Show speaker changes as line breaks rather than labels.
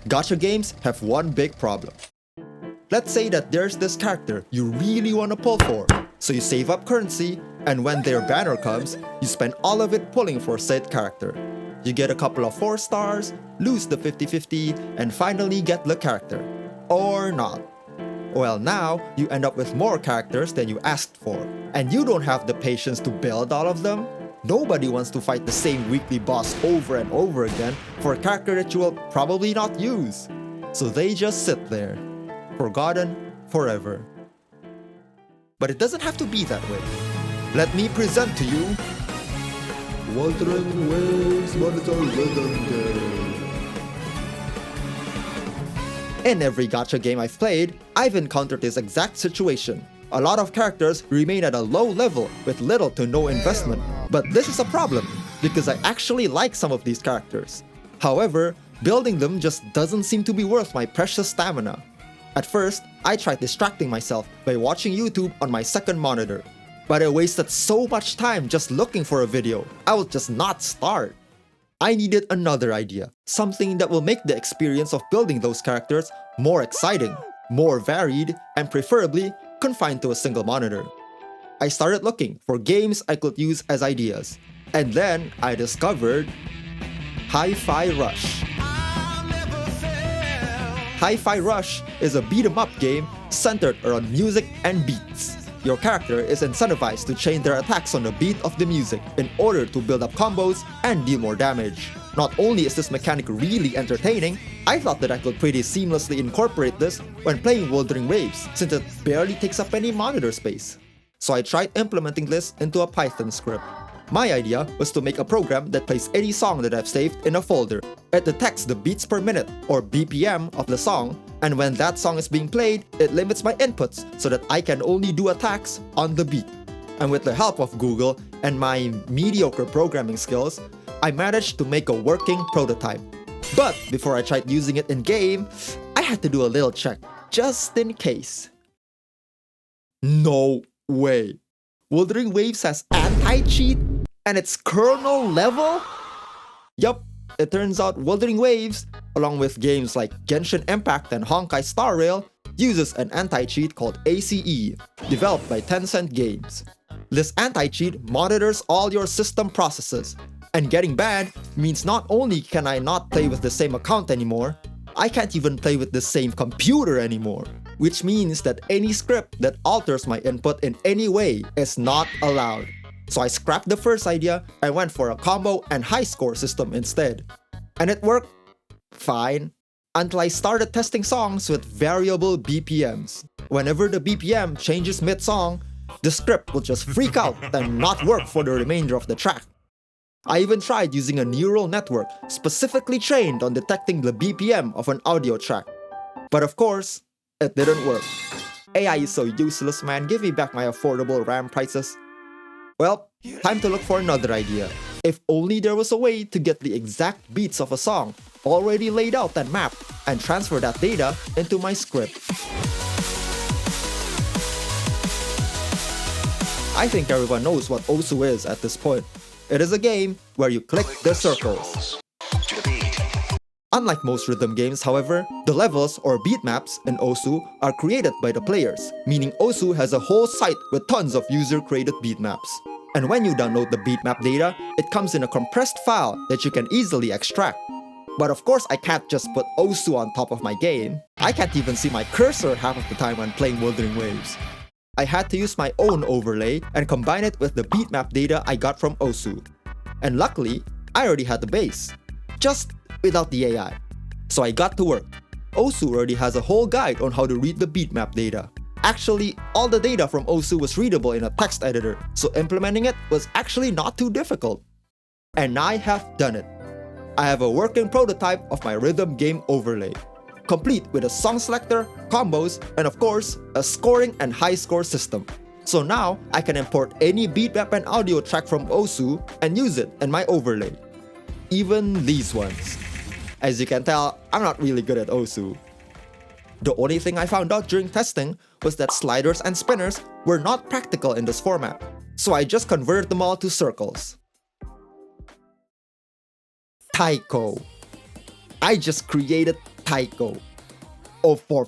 Gacha games have one big problem. Let's say that there's this character you really want to pull for, so you save up currency, and when their banner comes, you spend all of it pulling for said character. You get a couple of 4 stars, lose the 50-50, and finally get the character. Or not. Well, now you end up with more characters than you asked for, and you don't have the patience to build all of them. Nobody wants to fight the same weekly boss over and over again for a character that you will probably not use. So they just sit there, forgotten forever. But it doesn't have to be that way. Let me present to you Wuthering Waves Monitor Rhythm Game. In every gacha game I've played, I've encountered this exact situation. A lot of characters remain at a low level with little to no investment. But this is a problem, because I actually like some of these characters. However, building them just doesn't seem to be worth my precious stamina. At first, I tried distracting myself by watching YouTube on my second monitor. But I wasted so much time just looking for a video, I would just not start. I needed another idea, something that will make the experience of building those characters more exciting, more varied, and preferably confined to a single monitor. I started looking for games I could use as ideas, and then I discovered Hi-Fi Rush. Hi-Fi Rush is a beat-em-up game centered around music and beats. Your character is incentivized to chain their attacks on the beat of the music in order to build up combos and deal more damage. Not only is this mechanic really entertaining, I thought that I could pretty seamlessly incorporate this when playing Wuthering Waves, since it barely takes up any monitor space. So I tried implementing this into a Python script. My idea was to make a program that plays any song that I've saved in a folder. It detects the beats per minute, or BPM, of the song, and when that song is being played, it limits my inputs so that I can only do attacks on the beat. And with the help of Google and my mediocre programming skills, I managed to make a working prototype. But before I tried using it in-game, I had to do a little check, just in case. No way! Wuthering Waves has anti-cheat and it's kernel level? Yup, it turns out Wuthering Waves, along with games like Genshin Impact and Honkai Star Rail, uses an anti-cheat called ACE, developed by Tencent Games. This anti-cheat monitors all your system processes, and getting banned means not only can I not play with the same account anymore, I can't even play with the same computer anymore, which means that any script that alters my input in any way is not allowed. So I scrapped the first idea and went for a combo and high score system instead. And it worked fine, until I started testing songs with variable BPMs. Whenever the BPM changes mid-song, the script will just freak out and not work for the remainder of the track. I even tried using a neural network specifically trained on detecting the BPM of an audio track. But of course, it didn't work. AI is so useless, man. Give me back my affordable RAM prices. Well, time to look for another idea. If only there was a way to get the exact beats of a song already laid out and mapped and transfer that data into my script. I think everyone knows what Osu is at this point. It is a game where you click the circles. Unlike most rhythm games, however, the levels or beat maps in Osu are created by the players, meaning Osu has a whole site with tons of user-created beat maps. And when you download the beat map data, it comes in a compressed file that you can easily extract. But of course, I can't just put Osu on top of my game. I can't even see my cursor half of the time when playing Wuthering Waves. I had to use my own overlay and combine it with the beat map data I got from Osu. And luckily, I already had the base, just without the AI. So I got to work. Osu already has a whole guide on how to read the beat map data. Actually, all the data from Osu was readable in a text editor, so implementing it was actually not too difficult. And I have done it. I have a working prototype of my rhythm game overlay, complete with a song selector, combos, and of course, a scoring and high score system. So now, I can import any beat map and audio track from Osu and use it in my overlay. Even these ones. As you can tell, I'm not really good at Osu. The only thing I found out during testing was that sliders and spinners were not practical in this format, so I just converted them all to circles. Taiko. I just created Taiko. Oh, for